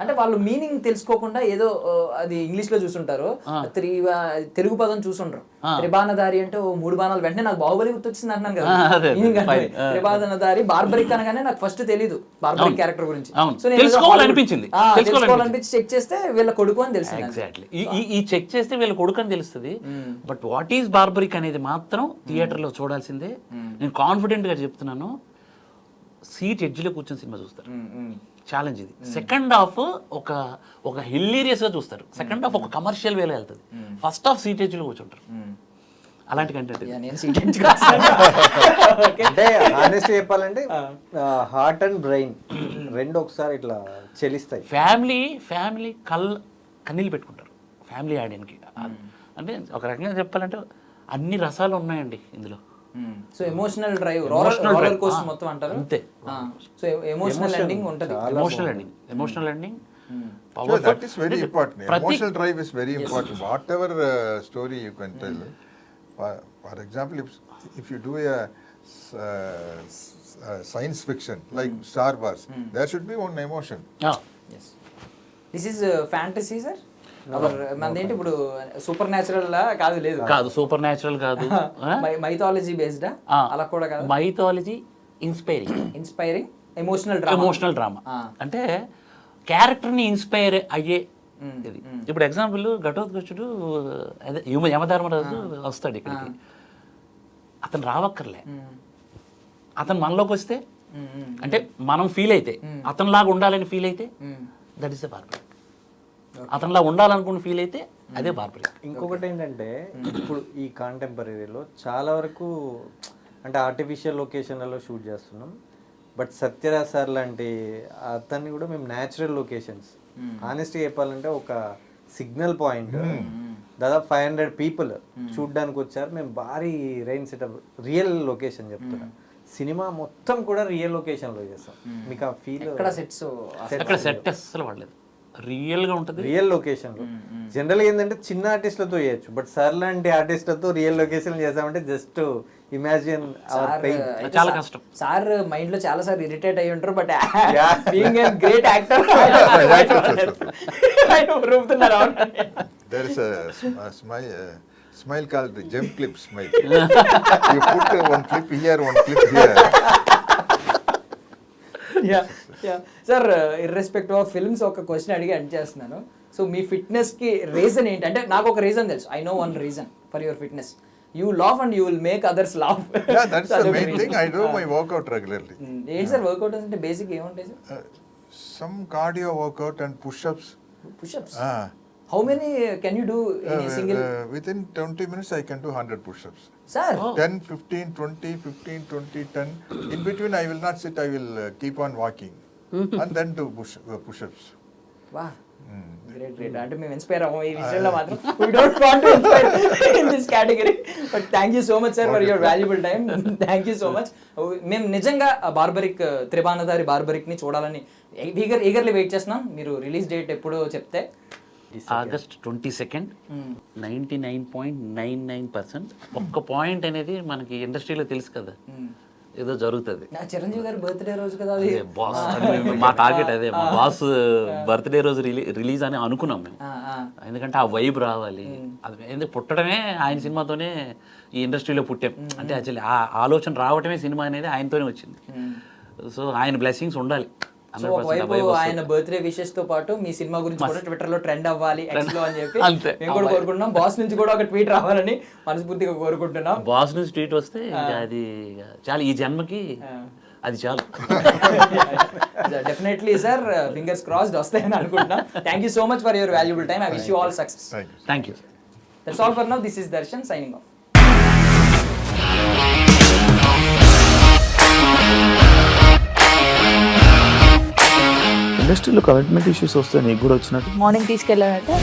అంటే వాళ్ళు మీనింగ్ తెలుసుకోకుండా ఏదో అది ఇంగ్లీష్ లో చూసుంటారు, తెలుగు పదం చూసుంటారు. త్రిబాణధారి అంటే 3 బాణాలు, వెంటనే నాకు బాహుబలి గుర్తొచ్చింది అంటున్నాను కదా. త్రిబాణధారి బార్బరిక్ అనగానే నాకు ఫస్ట్ తెలీదు బార్బరిక్ క్యారెక్టర్ గురించి. సో తెలుసుకోవాలనిపించింది చెక్ చేస్తే వీళ్ళ కొడుకు అని తెలిసింది. ఎగ్జాక్ట్లీ, ఈ చెక్ చేస్తే వీళ్ళ కొడుకు అని తెలుస్తుంది. బట్ వాట్ ఈస్ బార్బరిక్ అనేది మాత్రం థియేటర్ లో చూడాల్సిందే. నేను కాన్ఫిడెంట్ గా చెప్తున్నాను. సీట్ ఎడ్జ్లో కూర్చొని సినిమా చూస్తారు. ఛాలెంజ్ ఇది. సెకండ్ హాఫ్ ఒక హిల్లీరియస్ గా చూస్తారు. సెకండ్ హాఫ్ ఒక కమర్షియల్ వేలో వెళ్తుంది. ఫస్ట్ హాఫ్ సీట్ ఎడ్జ్లో కూర్చుంటారు. అలాంటి కంటెంట్. అంటే ఆనెస్ట్ చెప్పాలంటే హార్ట్ అండ్ బ్రెయిన్ రెండు ఒకసారి ఇట్లా చెలిస్తాయి. ఫ్యామిలీ కన్నీళ్ళు పెట్టుకుంటారు ఫ్యామిలీ ఆడియన్కి. అంటే ఒక రకంగా చెప్పాలంటే అన్ని రసాలు ఉన్నాయండి ఇందులో. So emotional drive, roller coaster మొత్తం అంటారు అంతే. సో ఎమోషనల్ ఎండింగ్ ఉంటది. Emotional ending. So that is very important. Emotional drive is very important. Whatever story you can tell. For example, if you do a science fiction like Star Wars, there should be one emotion. Yes. This is fantasy, sir. మనదేంటి ఇప్పుడు super natural కాదు? లేదు కాదు, super natural కాదు, mythology based అలా కూడా కాదు. Mythology inspiring emotional drama. అంటే క్యారెక్టర్ని ఇన్స్పైర్ అయ్యే ఇది. ఇప్పుడు ఎగ్జాంపుల్ ఘటోత్కచుడు, అదే యమధర్మరాజు వస్తాడు ఇక్కడికి. అతను రావక్కర్లే, అతను మనలోకి వస్తే, అంటే మనం ఫీల్ అయితే, అతనిలాగా ఉండాలని ఫీల్ అయితే, దట్ ఈస్ ద బార్బరీ. అతనిలా ఉండాలనుకుని ఫీల్ అయితే అదే బార్బరీ. ఇంకొకటి ఏంటంటే ఇప్పుడు ఈ కాంటెంపరీలో చాలా వరకు అంటే ఆర్టిఫిషియల్ లొకేషన్లలో షూట్ చేస్తున్నాం. బట్ సత్యరాజ్ సార్ లాంటి అతన్ని కూడా మేము న్యాచురల్ లొకేషన్స్, ఆనెస్ట్గా చెప్పాలంటే ఒక సిగ్నల్ పాయింట్ దాదాపు 500 పీపుల్ చూడ్డానికి వచ్చారు. మేము భారీ రైన్ సెటప్, రియల్ లొకేషన్ చెప్తున్నా. సినిమా మొత్తం కూడా రియల్ లొకేషన్ లో చేస్తాం. మీకు ఆ ఫీల్ ఎక్కడ సెట్స్ అక్కడ సెట్ అస్సలు పడలేదు, రియల్గా ఉంటుంది. రియల్ లొకేషన్ లో జనరల్ గా ఏంటంటే చిన్న ఆర్టిస్టులతో చేయొచ్చు, బట్ సార్ లాంటి ఆర్టిస్టులతో రియల్ లొకేషన్ చేసామంటే జస్ట్ ఇమాజిన్ అవర్ పెయిన్. చాలా కష్టం. సార్ మైండ్ లో చాలా సార్ ఇరిటేట్ అయ్యి ఉంటారు, but being a great actor There is a smile called the gem clip smile. You put one clip here, one clip here. Sir irrespective of films ఒక question అడిగి end చేస్తున్నాను. So మీ fitness కి reason ఏంటి? అంటే నాకు ఒక reason తెలుసు, I know one reason for your fitness. You laugh and you will make others laugh. Yeah, that's the main thing. I do my workout regularly. ఏంటి sir work out అంటే basic ఏముంటాయి sir? Some cardio workout and push-ups. Push-ups. Ah. How many can you do in a single? Within 20 minutes, I can do 100 push-ups. Sir 10, 15, 20, 15, 20, 10. In between, I will not sit. I will keep on walking. And then do push-ups. వా great great. అంటే మేము inspire అవ్వం ఈ విషయంలో మాత్రం. We don't want to inspire in this category. But thank you so much sir for your valuable time. Thank you so much. మేము నిజంగా barbaric త్రిబాణధారి barbaric ని చూడాలని ఈగర్లీ వెయిట్ చేస్తున్నాం. మీరు రిలీజ్ డేట్ ఎప్పుడు చెప్తే? August 22nd. 99.99%. ఒక్క పాయింట్ అనేది మనకి ఇండస్ట్రీలో తెలుసు కదా, ఏదో జరుగుతుంది. నా చిరంజీవి గారి బర్త్డే రోజు కదా అది. బాస్ మా టార్గెట్ అదే, మా బాస్ బర్త్డే రోజు రిలీజ్ అని అనుకున్నాం మేము. ఎందుకంటే ఆ వైబ్ రావాలి, అది ఎందుకు పుట్టడమే ఆయన సినిమాతోనే ఈ ఇండస్ట్రీలో పుట్టాం. అంటే యాక్చువల్లీ ఆ ఆలోచన రావటమే సినిమా అనేది ఆయనతోనే వచ్చింది. సో ఆయన బ్లెస్సింగ్స్ ఉండాలి. సో ఒకవైపు ఆయన బర్త్డే విషెస్ తో పాటు మీ సినిమా గురించి కూడా ట్విట్టర్ లో ట్రెండ్ అవ్వాలి X లో అని చెప్పి మేము కూడా కోరుకుంటున్నాం. బాస్ నుంచి కూడా ఒక ట్వీట్ రావాలని మనస్ఫూర్తిగా కోరుకుంటున్నాం. బాస్ నుంచి ట్వీట్ వస్తే అది చాలా, ఈ జన్మకి అది చాలు. డెఫినెట్లీ సార్, ఫింగర్స్ క్రాస్డ్ వస్తాయని అనుకుంటున్నాం. Thank you so much for your valuable time. I wish you all success. Thank you. That's all for now. This is Darshan signing off. ఇండస్ట్రీలో కమిట్మెంట్ ఇష్యూస్ వస్తే నీకు కూడా వచ్చినట్టు? మార్నింగ్ తీసుకెళ్ళానంటే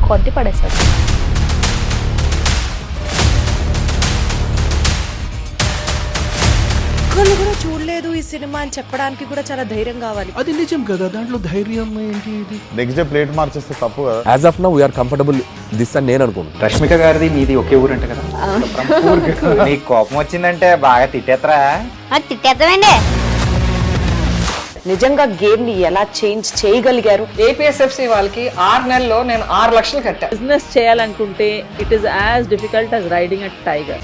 కొట్టి పడేస్తారు. ఒక్కళ్ళు కూడా చూడలేదు ఈ సినిమా అని చెప్పడానికి కూడా చాలా ధైర్యం కావాలి. అది నిజం కదా, దాంట్లో ధైర్యం ఏంటి? నెక్స్ట్ డే ప్లేట్ మార్చేస్తే తప్పు కదా. As of now we are comfortable this అని నేను అనుకుంటున్నాను. రష్మిక గారిది మీది ఒకే ఊరు అంట కదా? నీకు కోపం వచ్చిందంటే బాగా తిట్టేత్తరా? తిట్టేద్దామండి. నిజంగా గేమ్ ని ఎలా చేంజ్ చేయగలిగారు? ఏపీఎస్ఎఫ్సి వాళ్ళకి 6 నెలల్లో నేను 6 లక్షలు కట్టా. బిజినెస్ చేయాలనుకుంటే it is as difficult as riding a tiger.